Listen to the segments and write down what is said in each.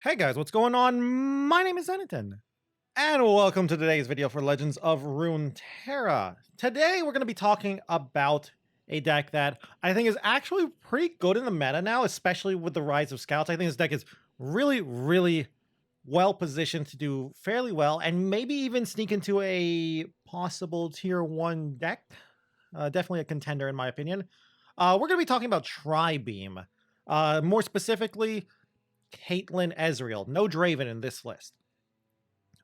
Hey guys, what's going on? My name is Zenaton, and welcome to today's video for Legends of Runeterra. Today we're going to be talking about a deck that I think is actually pretty good in the meta now, especially with the rise of scouts. I think this deck is really well positioned to do fairly well, and maybe even sneak into a possible tier 1 deck. Definitely a contender in my opinion. We're going to be talking about Tri-Beam. More specifically, Caitlyn Ezreal. No Draven in this list.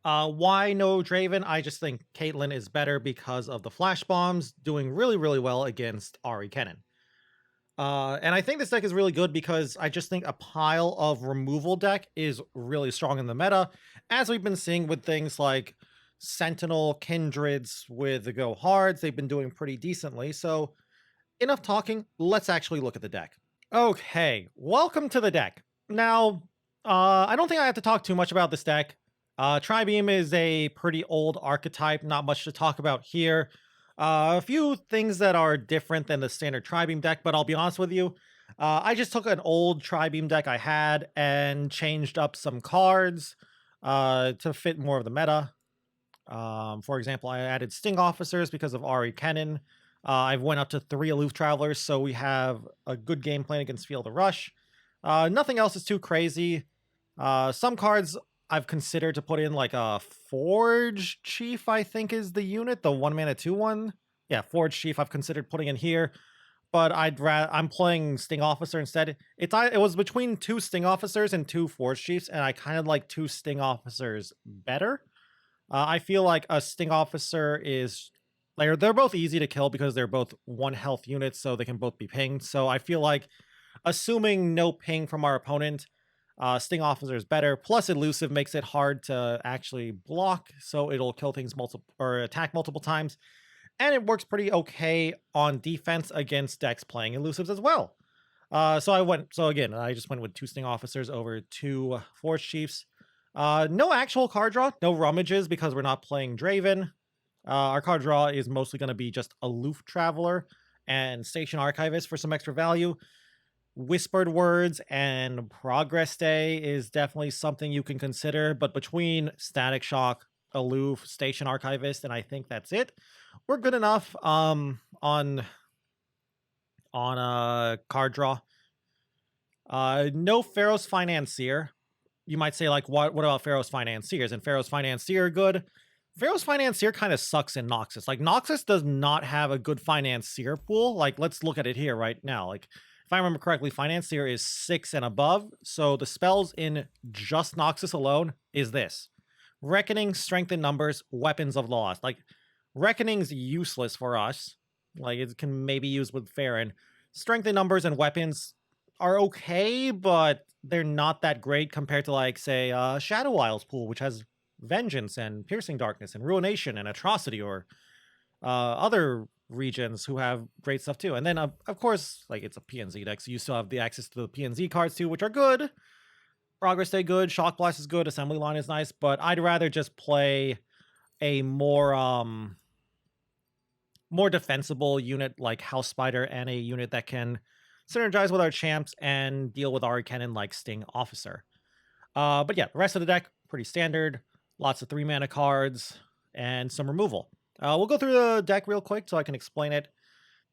Why no Draven? I just think Caitlyn is better because of the flash bombs, doing really well against Ahri Kennen. And I think this deck is really good because I just think a pile of removal deck is really strong in the meta, as we've been seeing with things like Sentinel, Kindreds with the Go Hards. They've been doing pretty decently. So enough talking, let's actually look at the deck. Okay, welcome to the deck. Now, I don't think I have to talk too much about this deck. Tri-Beam is a pretty old archetype, not much to talk about here. A few things that are different than the standard Tri-Beam deck, but I'll be honest with you, I just took an old Tri-Beam deck I had and changed up some cards to fit more of the meta. For example, I added Sting Officers because of Ahri Kennen. I've went up to 3 Aloof Travelers, so we have a good game plan against Field of Rush. Nothing else is too crazy. Some cards I've considered to put in, like a Forge Chief, I think is the unit, the 1 mana 2/1. Yeah, Forge Chief I've considered putting in here, but I'm playing Sting Officer instead. It was between 2 Sting Officers and 2 Forge Chiefs, and I kind of like 2 Sting Officers better. I feel like a Sting Officer is they're both easy to kill because they're both 1 health units, so they can both be pinged. So I feel like, assuming no ping from our opponent, Sting Officer is better. Plus, Elusive makes it hard to actually block, so it'll kill things multiple or attack multiple times. And it works pretty okay on defense against decks playing Elusives as well. So again, I just went with 2 Sting Officers over 2 Force Chiefs. No actual card draw, no rummages because we're not playing Draven. Our card draw is mostly going to be just Aloof Traveler and Station Archivist for some extra value. Whispered Words and Progress Day is definitely something you can consider, but between Static Shock, Aloof, Station Archivist, and I think that's it, we're good enough on a card draw. No Pharaoh's Financier. You might say, like, what about Pharaoh's Financiers? And Pharaoh's Financier good. Pharaoh's Financier kind of sucks in Noxus. Like, Noxus does not have a good Financier pool. Like, let's look at it here right now. Like, if I remember correctly, Financier is 6 and above. So the spells in just Noxus alone is this: Reckoning, Strength in Numbers, Weapons of Lost. Like, Reckoning's useless for us. Like, it can maybe use with Farron. Strength in Numbers and Weapons are okay, but they're not that great compared to, like, say, Shadow Isles pool, which has Vengeance and Piercing Darkness and Ruination and Atrocity, or other regions who have great stuff too. And then, of course, like, it's a PNZ deck, so you still have the access to the PNZ cards too, which are good. Progress Day good, Shock Blast is good, Assembly Line is nice, but I'd rather just play a more defensible unit like House Spider and a unit that can synergize with our champs and deal with Ahri Kennen like Sting Officer. But yeah, the rest of the deck, pretty standard. Lots of 3 mana cards and some removal. We'll go through the deck real quick so I can explain it.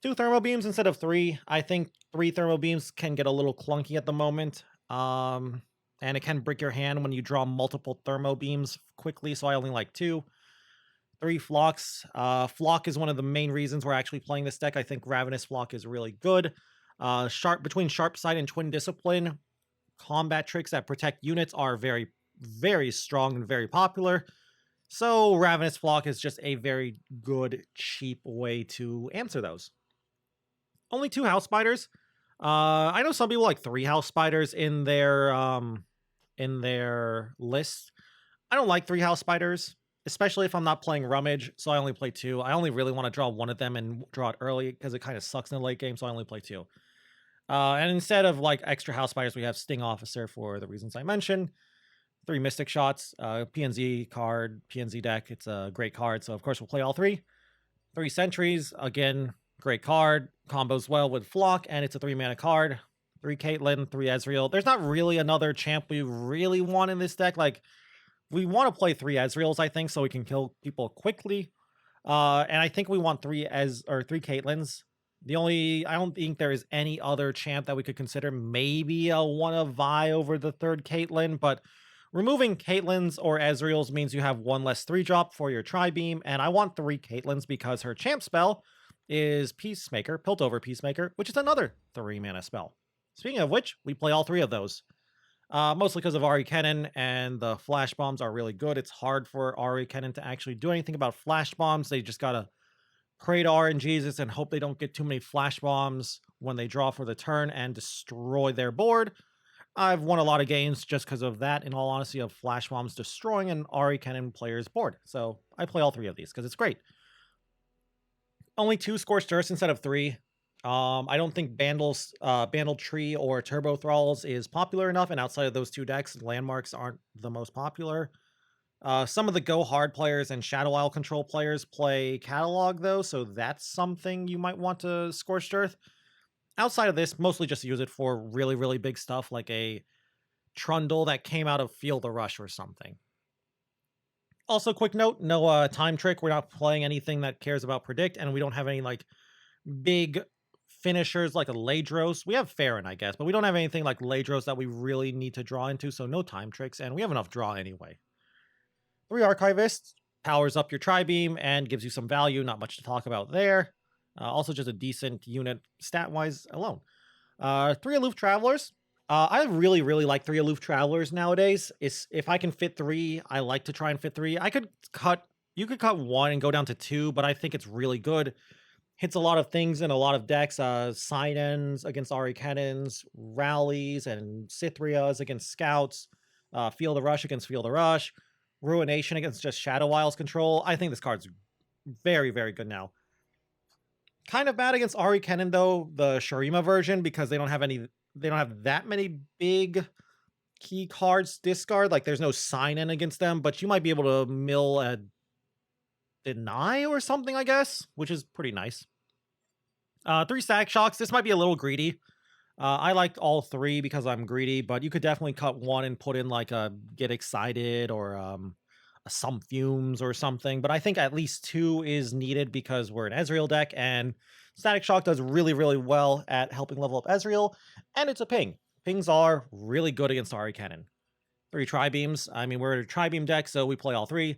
2 Thermo Beams instead of 3. I think 3 Thermo Beams can get a little clunky at the moment. And it can break your hand when you draw multiple Thermo Beams quickly, so I only like 2. 3 Flocks. Flock is one of the main reasons we're actually playing this deck. I think Ravenous Flock is really good. Between Sharp Sight and Twin Discipline, combat tricks that protect units are very strong and very popular. So Ravenous Flock is just a very good, cheap way to answer those. Only 2 House Spiders. I know some people like 3 House Spiders in their list. I don't like 3 House Spiders, especially if I'm not playing Rummage, so I only play 2. I only really want to draw 1 of them and draw it early because it kind of sucks in the late game, so I only play 2. And instead of, like, extra House Spiders, we have Sting Officer for the reasons I mentioned. 3 Mystic Shots, PNZ card, PNZ deck. It's a great card, so of course we'll play all 3. 3 Sentries, again, great card. Combos well with Flock, and it's a 3 mana card. 3 Caitlyn, 3 Ezreal. There's not really another champ we really want in this deck. Like, we want to play 3 Ezreals, I think, so we can kill people quickly. And I think we want 3 Caitlyns. I don't think there is any other champ that we could consider. Maybe a one of Vi over the 3rd Caitlyn, but removing Caitlyns or Ezreals means you have 1 less 3-drop for your Tri-Beam, and I want 3 Caitlyns because her champ spell is Peacemaker, Piltover Peacemaker, which is another 3-mana spell. Speaking of which, we play all 3 of those. Mostly because of Ahri Kennen, and the flash bombs are really good. It's hard for Ahri Kennen to actually do anything about flash bombs. They just gotta pray to RNGesus and hope they don't get too many flash bombs when they draw for the turn and destroy their board. I've won a lot of games just because of that, in all honesty, of flash bombs destroying an Ahri Kennen player's board. So I play all 3 of these because it's great. Only 2 Scorched Earths instead of 3. I don't think Bandle Tree or Turbo Thralls is popular enough, and outside of those 2 decks, Landmarks aren't the most popular. Some of the Go Hard players and Shadow Isle control players play Catalog, though, so that's something you might want to Scorched Earth. Outside of this, mostly just use it for really, really big stuff, like a Trundle that came out of Feel the Rush or something. Also, quick note, no Time Trick. We're not playing anything that cares about Predict, and we don't have any, like, big finishers like a Ladros. We have Farron, I guess, but we don't have anything like Ladros that we really need to draw into, so no Time Tricks, and we have enough draw anyway. 3 Archivists powers up your Tri-Beam and gives you some value. Not much to talk about there. Also just a decent unit stat-wise alone. 3 Aloof Travelers. I really, really like 3 Aloof Travelers nowadays. If I can fit 3, I like to try and fit 3. You could cut 1 and go down to 2, but I think it's really good. Hits a lot of things in a lot of decks. Sign-ins against Ahri Kennens, Rallies and Cythrias against Scouts, Feel the Rush against Feel the Rush, Ruination against just Shadow Isles control. I think this card's very, very good now. Kind of bad against Ahri Kennen, though, the Shurima version, because they don't have that many big key cards discard. Like, there's no sign-in against them, but you might be able to mill a Deny or something, I guess, which is pretty nice. 3 Static Shocks. This might be a little greedy. I like all 3 because I'm greedy, but you could definitely cut 1 and put in like a Get Excited or some Fumes or something. But I think at least 2 is needed because we're an Ezreal deck, and Static Shock does really, really well at helping level up Ezreal, and it's a ping. Pings are really good against Ahri Kennen. 3 Tri-Beams. I mean, we're a Tri-Beam deck, so we play all 3.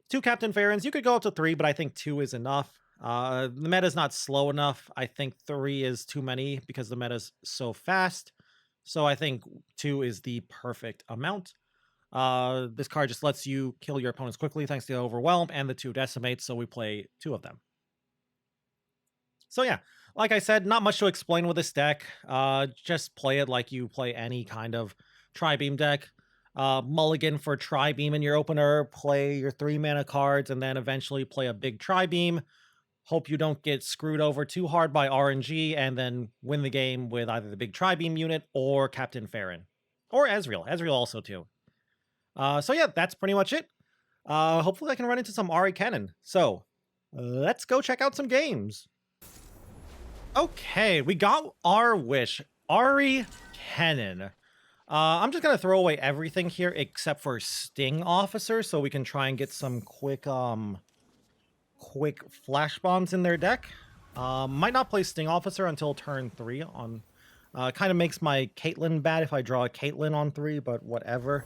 2 Captain Farrons. You could go up to 3, but I think 2 is enough. The meta's not slow enough. I think 3 is too many because the meta's so fast. So I think 2 is the perfect amount. This card just lets you kill your opponents quickly thanks to the Overwhelm and the 2 Decimates, so we play 2 of them. So yeah, like I said, not much to explain with this deck. Just play it like you play any kind of Tri-Beam deck. Mulligan for Tri-Beam in your opener, play your 3-mana cards, and then eventually play a big Tri-Beam. Hope you don't get screwed over too hard by RNG, and then win the game with either the big Tri-Beam unit or Captain Farron. Or Ezreal. Ezreal also, too. So yeah, that's pretty much it. Hopefully I can run into some Ahri Kennen. So, let's go check out some games. Okay, we got our wish. Ahri Kennen. I'm just going to throw away everything here except for Sting Officer so we can try and get some quick flash bombs in their deck. Might not play Sting Officer until turn 3 on... kind of makes my Caitlyn bad if I draw a Caitlyn on 3, but whatever.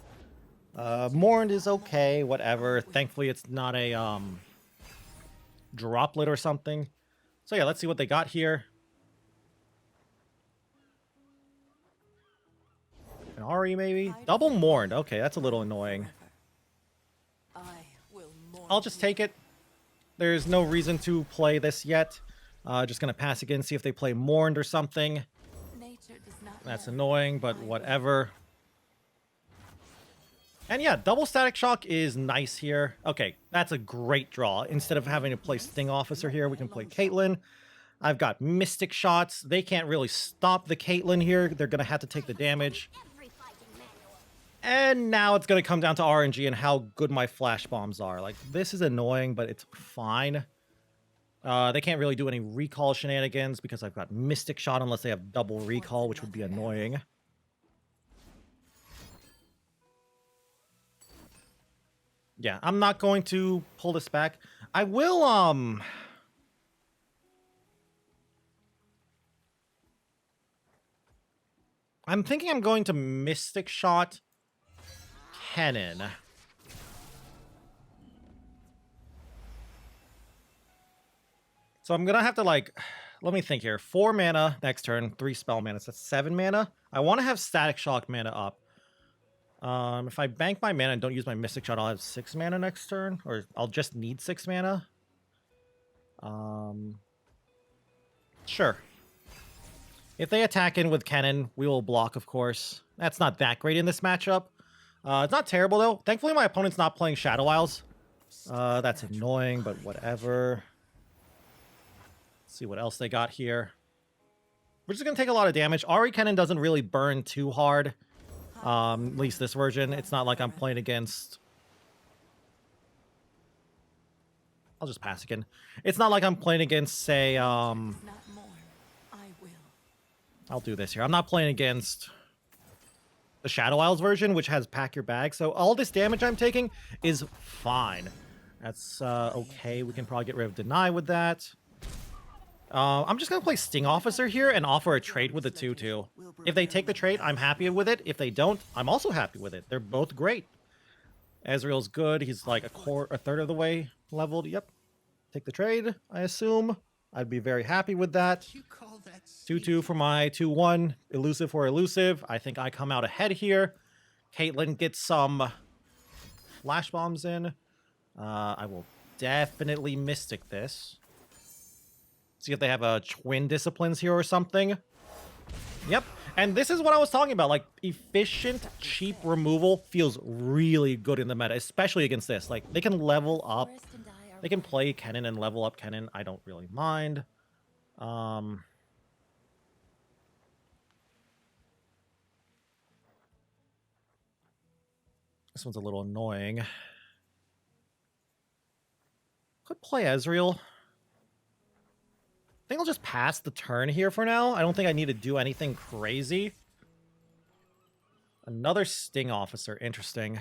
Mourned is okay, whatever. Thankfully it's not a droplet or something. So yeah, let's see what they got here. An Ahri, maybe? Double Mourned. Okay, that's a little annoying. I'll just take it. There's no reason to play this yet. Just gonna pass again, see if they play Mourned or something. That's annoying, but whatever. And yeah, double Static Shock is nice here. Okay, that's a great draw. Instead of having to play Sting Officer here, we can play Caitlyn. I've got Mystic Shots. They can't really stop the Caitlyn here. They're gonna have to take the damage. And now it's going to come down to RNG and how good my flash bombs are. Like, this is annoying, but it's fine. They can't really do any recall shenanigans because I've got Mystic Shot unless they have double recall, which would be annoying. Yeah, I'm not going to pull this back. I will, I'm thinking I'm going to Mystic Shot Kennen. So I'm gonna have to, like, let me think here. 4 mana next turn, 3 spell mana. So that's 7 mana. I want to have Static Shock mana up. If I bank my mana and don't use my Mystic Shot, I'll have 6 mana next turn. Or I'll just need 6 mana. Sure. If they attack in with Kennen, we will block, of course. That's not that great in this matchup. It's not terrible, though. Thankfully, my opponent's not playing Shadow Isles. That's annoying, but whatever. Let's see what else they got here. We're just going to take a lot of damage. Ahri Kennen doesn't really burn too hard. At least this version. It's not like I'm playing against... I'll just pass again. It's not like I'm playing against, say, I'll do this here. I'm not playing against the Shadow Isles version, which has Pack Your Bag. So all this damage I'm taking is fine. That's okay. We can probably get rid of Deny with that. I'm just going to play Sting Officer here and offer a trade with the 2/2. If they take the trade, I'm happy with it. If they don't, I'm also happy with it. They're both great. Ezreal's good. He's like a third of the way leveled. Yep. Take the trade, I assume. I'd be very happy with that. 2/2 for my 2/1. Elusive for elusive. I think I come out ahead here. Caitlyn gets some flash bombs in. I will definitely Mystic this. See if they have a twin disciplines here or something. Yep. And this is what I was talking about. Like, efficient, cheap removal feels really good in the meta, especially against this. Like, they can level up. They can play Kennen and level up Kennen. I don't really mind. This one's a little annoying. Could play Ezreal. I think I'll just pass the turn here for now. I don't think I need to do anything crazy. Another Sting Officer. Interesting.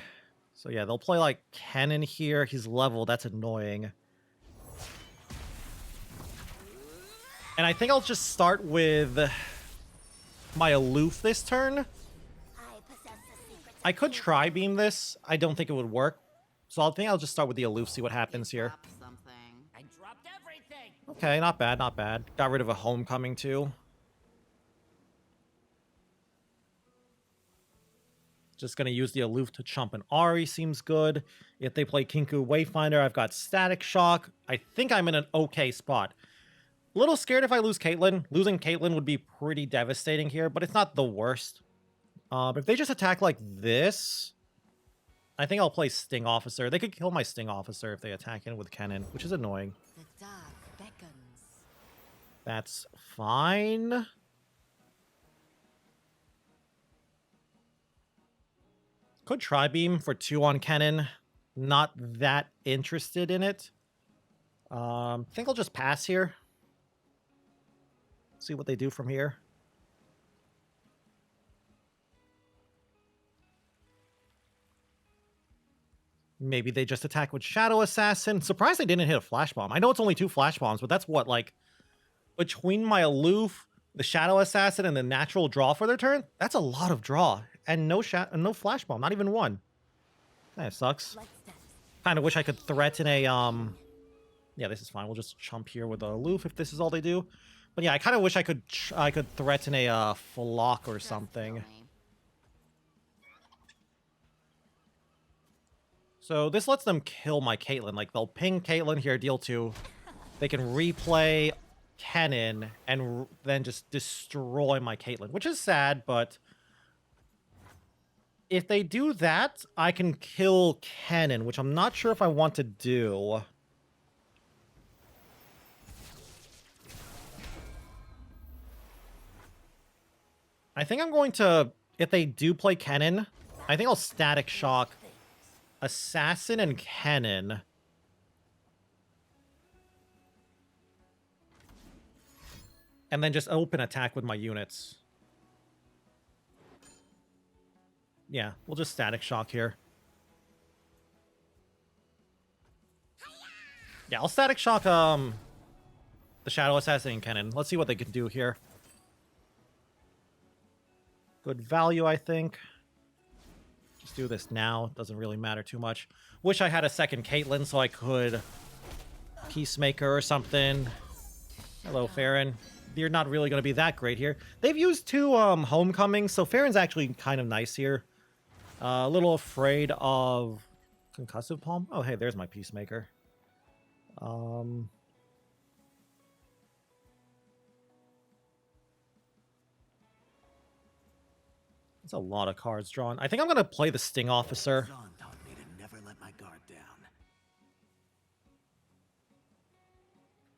So yeah, they'll play like Kennen here. He's level. That's annoying. And I think I'll just start with my Aloof this turn. I could try beam this. I don't think it would work. So I think I'll just start with the Aloof, see what happens here. Okay, not bad, not bad. Got rid of a Homecoming too. Just going to use the Aloof to chump an Ahri seems good. If they play Kinku Wayfinder, I've got Static Shock. I think I'm in an okay spot. A little scared if I lose Caitlyn. Losing Caitlyn would be pretty devastating here, but it's not the worst. If they just attack like this, I think I'll play Sting Officer. They could kill my Sting Officer if they attack in with Kennen, which is annoying. That's fine. Could Tri-Beam for 2 on Kennen. Not that interested in it. Think I'll just pass here. See what they do from here. Maybe they just attack with Shadow Assassin. Surprised they didn't hit a Flash Bomb. I know it's only 2 Flash Bombs, but that's what, like... Between my Aloof, the Shadow Assassin, and the natural draw for their turn, that's a lot of draw. And no Flash Bomb, not even one. That sucks. Kind of wish I could threaten a, Yeah, this is fine. We'll just chump here with the Aloof if this is all they do. But yeah, I kind of wish I could threaten a Flock or something. So this lets them kill my Caitlyn. Like, they'll ping Caitlyn here, deal 2. They can replay Kennen and then just destroy my Caitlyn, which is sad, but if they do that, I can kill Kennen, which I'm not sure if I want to do. I think I'm going to, if they do play Kennen, I think I'll Static Shock Assassin and Kennen. And then just open attack with my units. Yeah, we'll just Static Shock here. Yeah, I'll Static Shock the Shadow Assassin and Kennen. Let's see what they can do here. Good value, I think. Just do this now. Doesn't really matter too much. Wish I had a second Caitlyn so I could Peacemaker or something. Hello, Farron. You're not really going to be that great here. They've used 2 Homecomings, so Farron's actually kind of nice here. A little afraid of Concussive Palm. Oh, hey, there's my Peacemaker. That's a lot of cards drawn. I think I'm going to play the Sting Officer. Taught me to never let my guard down.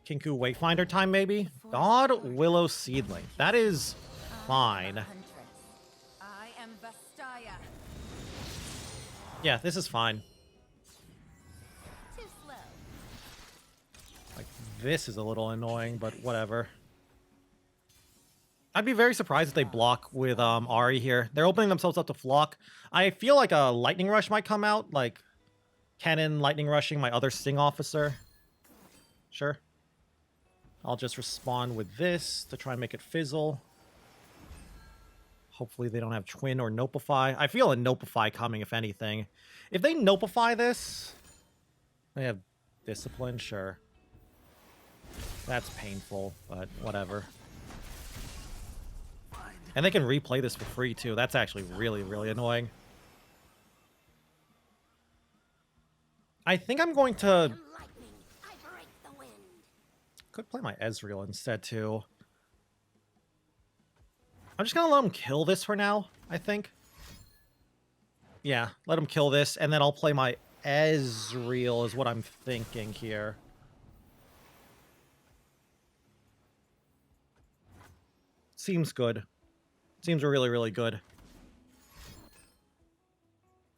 Kinku Wayfinder time, maybe? God Willow Seedling. That is fine. I am Vastaya. Yeah, this is fine. Too slow. Like, this is a little annoying, but whatever. I'd be very surprised if they block with Ahri here. They're opening themselves up to Flock. I feel like a Lightning Rush might come out, like Kennen Lightning Rushing my other Sting Officer. Sure. I'll just respond with this to try and make it fizzle. Hopefully they don't have Twin or Nopify. I feel a Nopify coming, if anything. If they Nopify this, they have Discipline, sure. That's painful, but whatever. And they can replay this for free, too. That's actually really, really annoying. I think I'm going to... Could play my Ezreal instead, too. I'm just going to let him kill this for now, I think. Yeah, let him kill this, and then I'll play my Ezreal is what I'm thinking here. Seems good. Seems really, really good.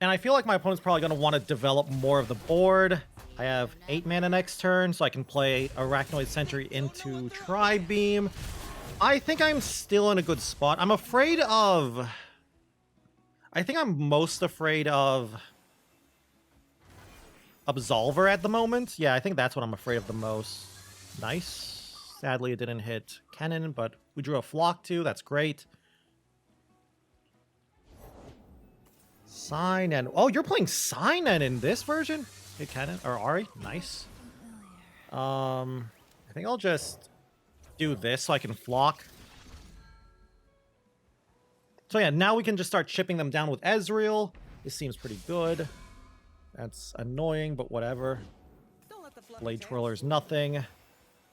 And I feel like my opponent's probably going to want to develop more of the board. I have 8 mana next turn, so I can play Arachnoid Sentry into Tri-Beam. I think I'm still in a good spot. I'm afraid of... I think I'm most afraid of Absolver at the moment. Yeah, I think that's what I'm afraid of the most. Nice. Sadly, it didn't hit Kennen, but we drew a Flock too. That's great. Cynen. Oh, you're playing Cynen in this version? Hit Kennen or Ahri. Nice. I think I'll just do this so I can Flock. So yeah, now we can just start chipping them down with Ezreal. This seems pretty good. That's annoying, but whatever. Blade Twirler's nothing.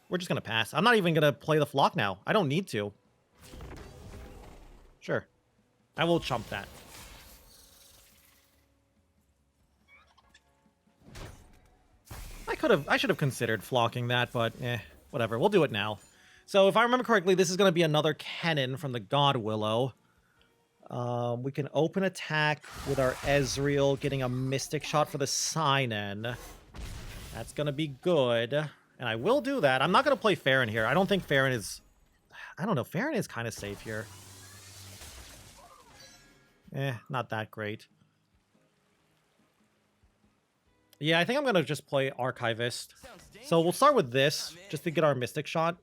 We're just going to pass. I'm not even going to play the Flock now. I don't need to. Sure. I will chump that. I should have considered flocking that, but whatever. We'll do it now. So if I remember correctly, this is going to be another Kennen from the God Willow. We can open attack with our Ezreal, getting a Mystic Shot for the Cynen. That's going to be good. And I will do that. I'm not going to play Farron here. I don't think Farron is... I don't know. Farron is kind of safe here. Not that great. Yeah, I think I'm going to just play Archivist. So we'll start with this, just to get our Mystic Shot.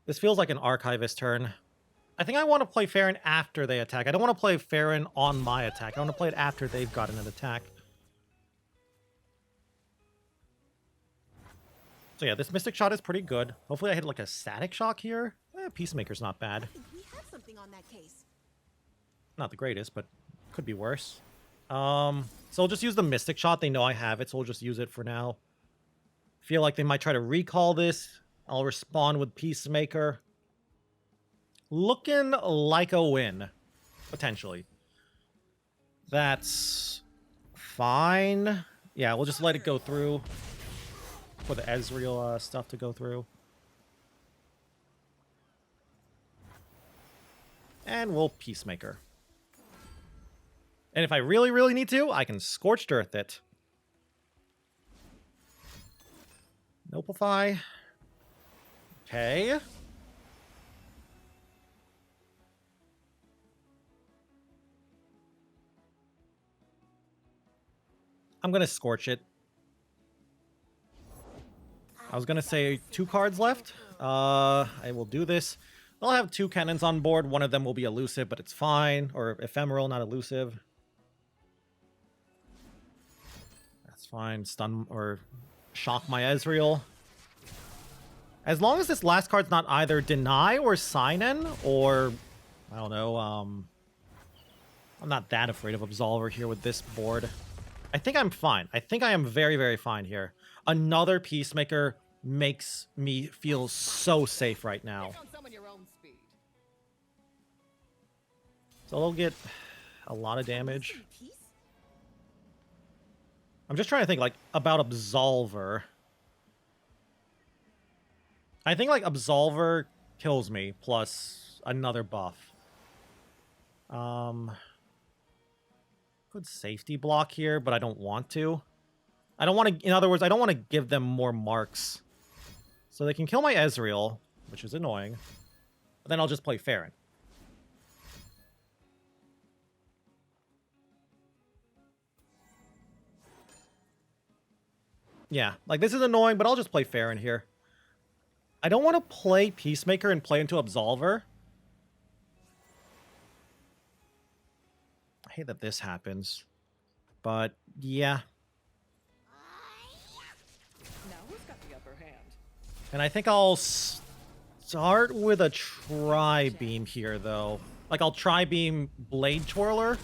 This feels like an Archivist turn. I think I want to play Farron after they attack. I don't want to play Farron on my attack. I want to play it after they've gotten an attack. So yeah, this Mystic Shot is pretty good. Hopefully I hit like a Static Shock here. Peacemaker's not bad. We have something on that case. Not the greatest, but could be worse. So we'll just use the Mystic Shot. They know I have it, so we'll just use it for now. Feel like they might try to recall this. I'll respond with Peacemaker. Looking like a win, potentially. That's fine. Yeah, we'll just let it go through. For the Ezreal stuff to go through. And we'll Peacemaker. And if I really, really need to, I can Scorched Earth it. Nopify. Okay. I'm going to Scorch it. I was going to say 2 cards left. I will do this. I'll have 2 Kennens on board. One of them will be elusive, but it's fine. Or ephemeral, not elusive. That's fine. Stun or shock my Ezreal. As long as this last card's not either Deny or Sign-In, or, I don't know, I'm not that afraid of Absolver here with this board. I think I'm fine. I think I am very, very fine here. Another Peacemaker makes me feel so safe right now. So they'll get a lot of damage. I'm just trying to think, like, about Absolver. I think, like, Absolver kills me, plus another buff. Good safety block here, but I don't want to. I don't want to, in other words, I don't want to give them more marks. So they can kill my Ezreal, which is annoying. But then I'll just play Farron. Yeah, like, this is annoying, but I'll just play Farron here. I don't want to play Peacemaker and play into Absolver. I hate that this happens. But, yeah. Now who's got the upper hand? And I think I'll start with a Tri-Beam here, though. Like, I'll Tri-Beam Blade Twirler.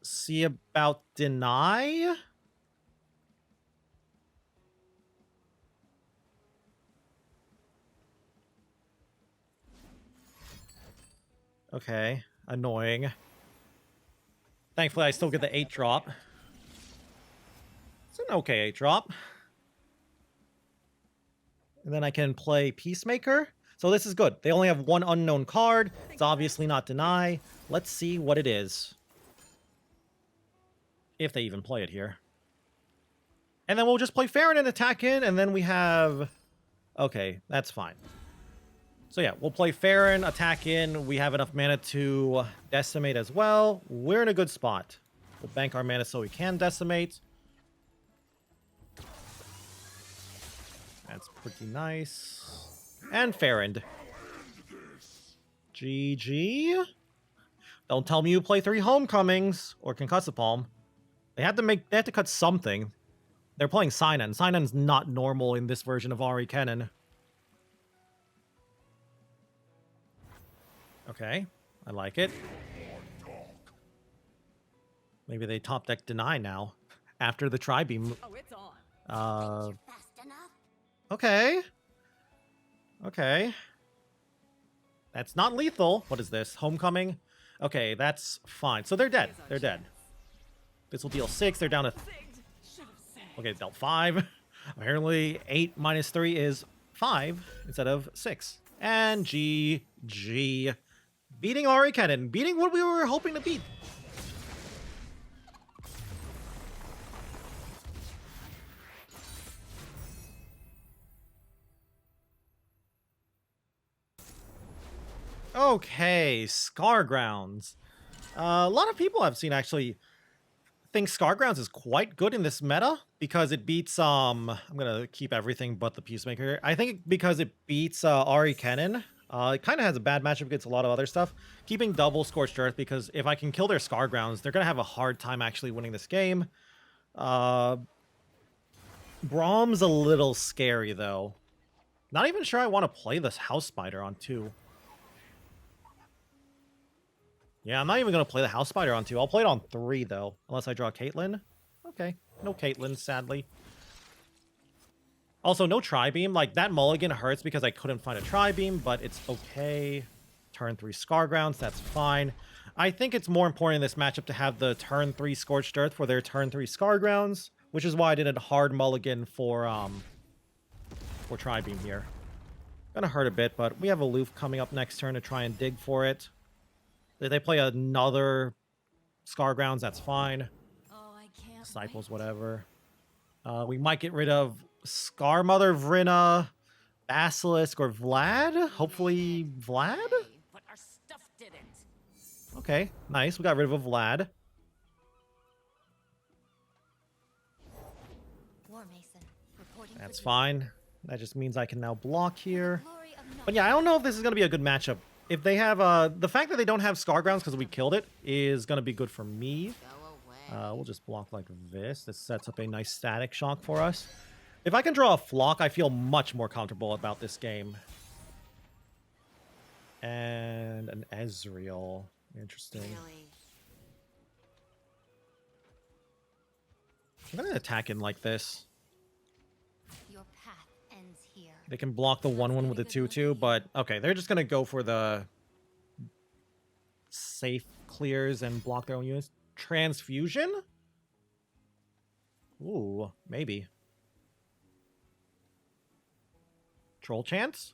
See about Deny? Okay, annoying. Thankfully, I still get the 8-drop. It's an okay 8-drop. And then I can play Peacemaker. So this is good. They only have 1 unknown card. It's obviously not Deny. Let's see what it is. If they even play it here. And then we'll just play Farron and attack in, and then we have... Okay, that's fine. So yeah, we'll play Farron, attack in. We have enough mana to decimate as well. We're in a good spot. We'll bank our mana so we can decimate. That's pretty nice. And Farron. GG. Don't tell me you play 3 Homecomings or Concussive Palm. They have to cut something. They're playing Sign-In. Sign-In's not normal in this version of Ahri Kennen. Okay, I like it. Maybe they top deck Deny now after the Tri-Beam. Oh, it's on. Okay. Okay. That's not lethal. What is this? Homecoming? Okay, that's fine. So they're dead. They're dead. This will deal 6. They're down to... Okay, it's dealt 5. Apparently, 8 minus 3 is 5 instead of 6. And GG. Beating Ahri Kennen. Beating what we were hoping to beat. Okay, Scargrounds. A lot of people I've seen actually think Scargrounds is quite good in this meta because it beats I'm gonna keep everything but the Peacemaker. I think because it beats Ahri Kennen. It kind of has a bad matchup against a lot of other stuff. Keeping double Scorched Earth, because if I can kill their Scargrounds, they're gonna have a hard time actually winning this game. Brahm's a little scary though. Not even sure I want to play this House Spider on 2. Yeah, I'm not even going to play the House Spider on 2. I'll play it on 3, though. Unless I draw Caitlyn. Okay. No Caitlyn, sadly. Also, no Tri-Beam. Like, that mulligan hurts because I couldn't find a Tri-Beam, but it's okay. Turn 3 Scargrounds, that's fine. I think it's more important in this matchup to have the turn 3 Scorched Earth for their turn 3 Scargrounds, which is why I did a hard mulligan for Tri-Beam here. Gonna hurt a bit, but we have Aloof coming up next turn to try and dig for it. If they play another Scargrounds, that's fine. Oh, I can't Disciples, whatever. We might get rid of Scarmother, Vrina, Basilisk, or Vlad. Hopefully Vlad? But our stuff didn't. Okay, nice. We got rid of a Vlad. War Mason, reporting That's for fine. That just means I can now block here. glory of But yeah, I don't know if this is going to be a good matchup. If they have, the fact that they don't have Scargrounds because we killed it is going to be good for me. Go away. We'll just block like this. This sets up a nice static shock for us. If I can draw a Flock, I feel much more comfortable about this game. And an Ezreal. Interesting. Really? I'm going to attack in like this. Your path ends here. They can block the 1/1 with the 2/2, but okay, they're just going to go for the safe clears and block their own units. Transfusion? Ooh, maybe. Troll chance?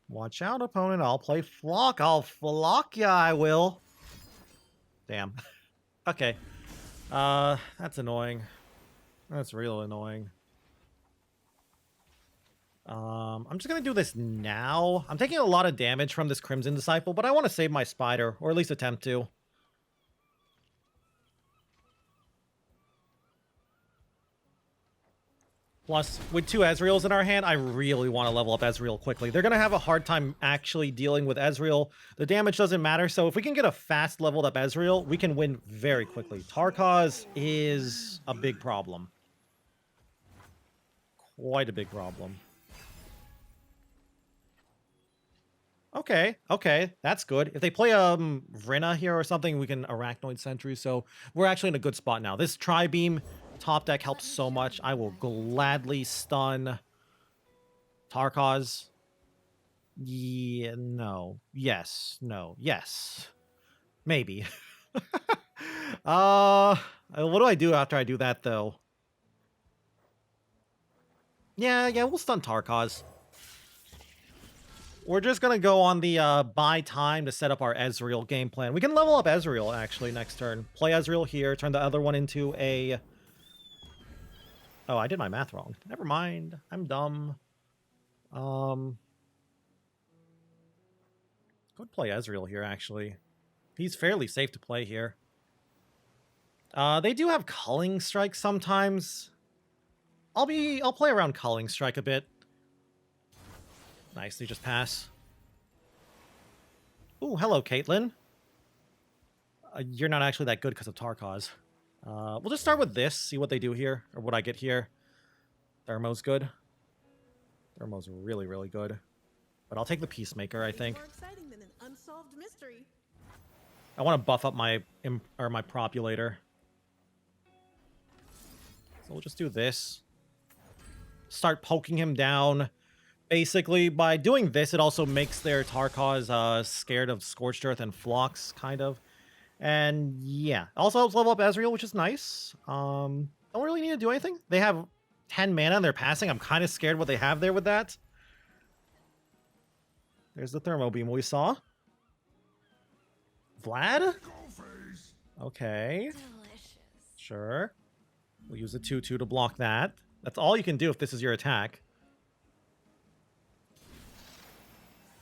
Watch out, opponent. I'll play Flock. I'll flock ya, I will. Damn. Okay. That's annoying. That's real annoying. I'm just gonna do this now. I'm taking a lot of damage from this Crimson Disciple, but I want to save my Spider, or at least attempt to. Plus, with 2 Ezreals in our hand, I really want to level up Ezreal quickly. They're going to have a hard time actually dealing with Ezreal. The damage doesn't matter, so if we can get a fast leveled up Ezreal, we can win very quickly. Tarkaz is a big problem. Quite a big problem. Okay, okay, that's good. If they play Vrina here or something, we can Arachnoid Sentry, so we're actually in a good spot now. This Tri-Beam top deck helps so much. I will gladly stun Tarkaz. Yeah, no. Yes, no, yes. Maybe. What do I do after I do that, though? Yeah, we'll stun Tarkaz. We're just going to go on the buy time to set up our Ezreal game plan. We can level up Ezreal, actually, next turn. Play Ezreal here, turn the other one into a... Oh, I did my math wrong. Never mind. I'm dumb. Could play Ezreal here, actually. He's fairly safe to play here. They do have Culling Strike sometimes. I'll play around Culling Strike a bit. Nice, they just pass. Ooh, hello, Caitlyn. You're not actually that good because of Tarkaz. We'll just start with this, see what they do here, or what I get here. Thermo's good. Thermo's really, really good. But I'll take the Peacemaker, I think. More exciting than an unsolved mystery. I want to buff up my Propulator. So we'll just do this. Start poking him down. Basically, by doing this, it also makes their Tarkaz scared of Scorched Earth and Phlox, kind of. And yeah, also helps level up Ezreal, which is nice. Don't really need to do anything. They have 10 mana and they're passing. I'm kind of scared what they have there with that. There's the Thermo Beam we saw. Vlad? Okay. Delicious. Sure. We'll use a 2/2 to block that. That's all you can do if this is your attack.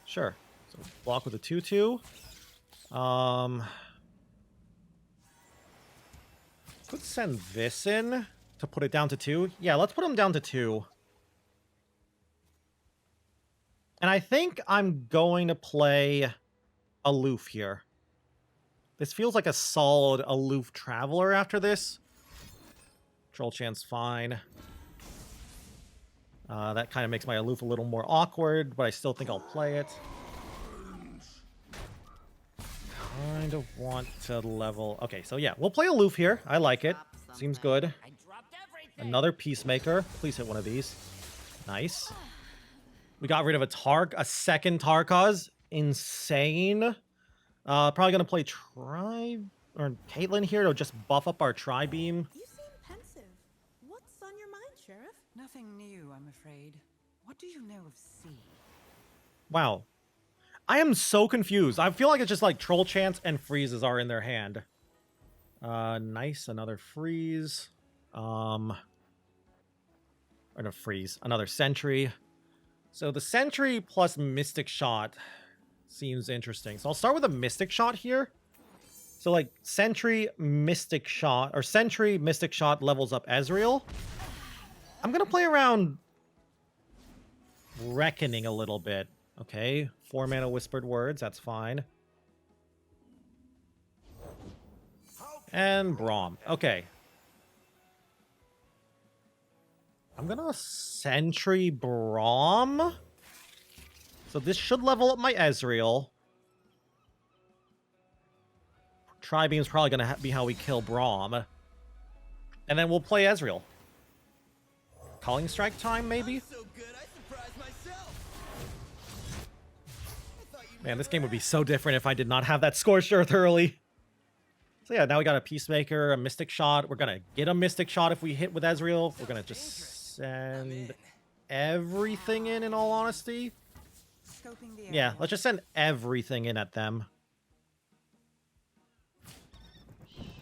Sure. So block with a 2/2. Could send this in to put it down to 2. Yeah, let's put him down to 2. And I think I'm going to play Aloof here. This feels like a solid Aloof Traveler after this. Troll Chance fine. That kind of makes my Aloof a little more awkward, but I still think I'll play it. Kind of want to level... Okay, so yeah, we'll play Aloof here. I like it. Seems good. Another Peacemaker. Please hit one of these. Nice. We got rid of a second Tarkaz. Insane. Probably going to play Caitlyn here to just buff up our Tri-Beam. You seem pensive. What's on your mind, Sheriff? Nothing new, I'm afraid. What do you know of C? Wow. I am so confused. I feel like it's just like Troll Chance and Freezes are in their hand. Nice. Another Freeze. Or no, Freeze. Another Sentry. So the Sentry plus Mystic Shot seems interesting. So I'll start with a Mystic Shot here. So like Sentry, Mystic Shot, or Sentry, Mystic Shot levels up Ezreal. I'm going to play around Reckoning a little bit. Okay, 4 mana Whispered Words, that's fine. And Braum. Okay. I'm gonna Sentry Braum. So this should level up my Ezreal. Tri-Beam's probably gonna be how we kill Braum. And then we'll play Ezreal. Calling Strike time, maybe? Man, this game would be so different if I did not have that Scorched Earth early. So yeah, now we got a Peacemaker, a Mystic Shot. We're gonna get a Mystic Shot if we hit with Ezreal. We're gonna just send everything in all honesty. Yeah, let's just send everything in at them.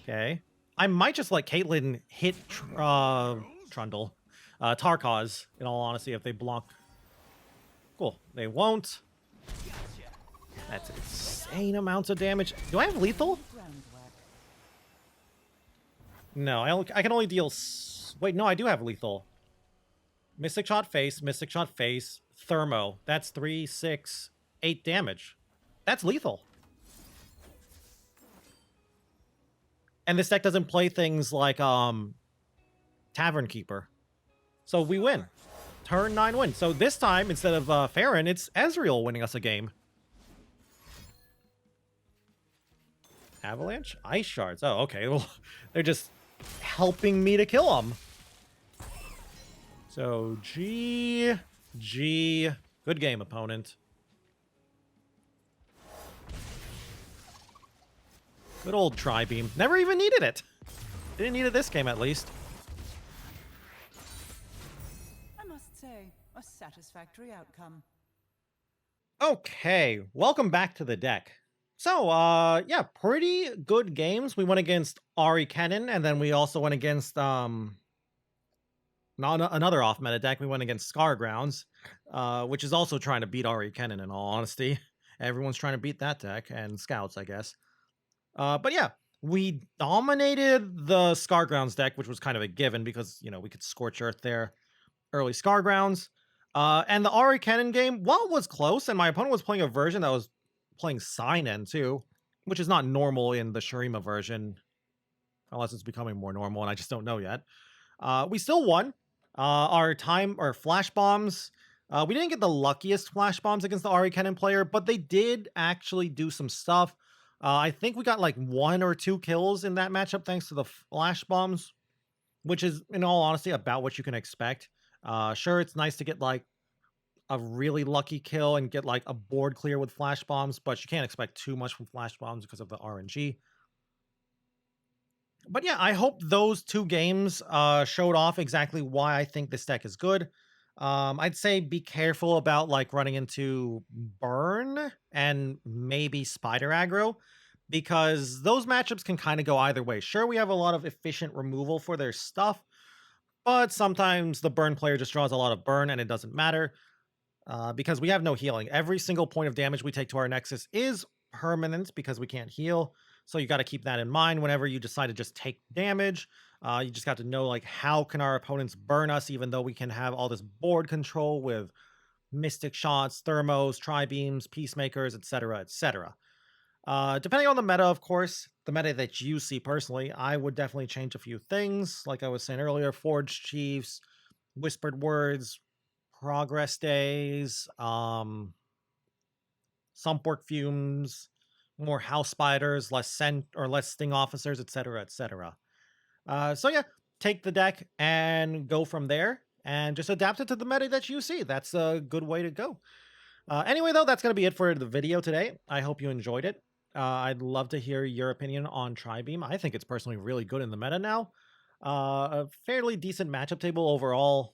Okay. I might just let Caitlyn hit Trundle. Tarkaz, in all honesty, if they block. Cool. They won't. That's insane amounts of damage. Do I have lethal? No, I can only deal... Wait, no, I do have lethal. Mystic Shot face, Thermo. That's 3, 6, 8 damage. That's lethal. And this deck doesn't play things like Tavern Keeper. So we win. Turn 9 win. So this time, instead of Farron, it's Ezreal winning us a game. Avalanche? Ice Shards. Oh, okay. Well, they're just helping me to kill them. So, G. Good game, opponent. Good old Tri-Beam. Never even needed it. Didn't need it this game, at least. I must say, a satisfactory outcome. Okay, welcome back to the deck. So, yeah, pretty good games. We went against Ahri Kennen, and then we also went against, another off-meta deck. We went against Scargrounds, which is also trying to beat Ahri Kennen, in all honesty. Everyone's trying to beat that deck, and Scouts, I guess. But yeah, we dominated the Scargrounds deck, which was kind of a given because, you know, we could Scorch Earth there early Scargrounds. And the Ahri Kennen game, while it was close, and my opponent was playing a version that was playing Cynen too, which is not normal in the Shurima version, unless it's becoming more normal, and I just don't know yet. We still won. Our flash bombs, we didn't get the luckiest flash bombs against the Ahri Kennen player, but they did actually do some stuff. I think we got like 1 or 2 kills in that matchup thanks to the flash bombs, which is, in all honesty, about what you can expect. Sure, it's nice to get like a really lucky kill and get like a board clear with flash bombs, but you can't expect too much from flash bombs because of the RNG. But yeah, I hope those 2 games showed off exactly why I think this deck is good. I'd say be careful about like running into Burn and maybe Spider aggro, because those matchups can kind of go either way. Sure, we have a lot of efficient removal for their stuff, but sometimes the Burn player just draws a lot of burn and it doesn't matter. Because we have no healing. Every single point of damage we take to our Nexus is permanent because we can't heal. So you got to keep that in mind whenever you decide to just take damage. You just got to know, like, how can our opponents burn us, even though we can have all this board control with Mystic Shots, Thermos, Tri-Beams, Peacemakers, etc., etc. Depending on the meta, of course, the meta that you see personally, I would definitely change a few things. Like I was saying earlier, Forged Chiefs, Whispered Words, Progress Days, Sumpwork Fumes, more House Spiders, less Sting Officers, etc., etc. So yeah, take the deck and go from there, and just adapt it to the meta that you see. That's a good way to go. Anyway, though, that's going to be it for the video today. I hope you enjoyed it. I'd love to hear your opinion on Tri-Beam. I think it's personally really good in the meta now. A fairly decent matchup table overall.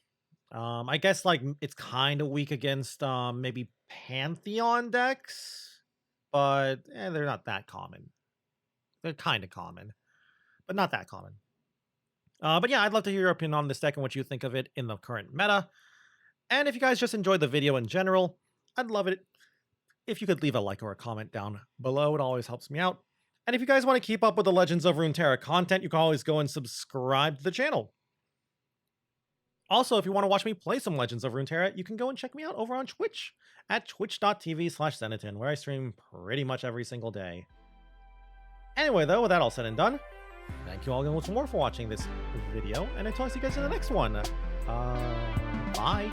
I guess like it's kind of weak against maybe Pantheon decks, but they're not that common. They're kind of common, but not that common. But yeah, I'd love to hear your opinion on this deck and what you think of it in the current meta. And if you guys just enjoyed the video in general, I'd love it if you could leave a like or a comment down below. It always helps me out. And if you guys want to keep up with the Legends of Runeterra content, you can always go and subscribe to the channel. Also, if you want to watch me play some Legends of Runeterra, you can go and check me out over on Twitch at twitch.tv/Zenaton, where I stream pretty much every single day. Anyway, though, with that all said and done, thank you all again once more for watching this video, and until I see you guys in the next one, bye.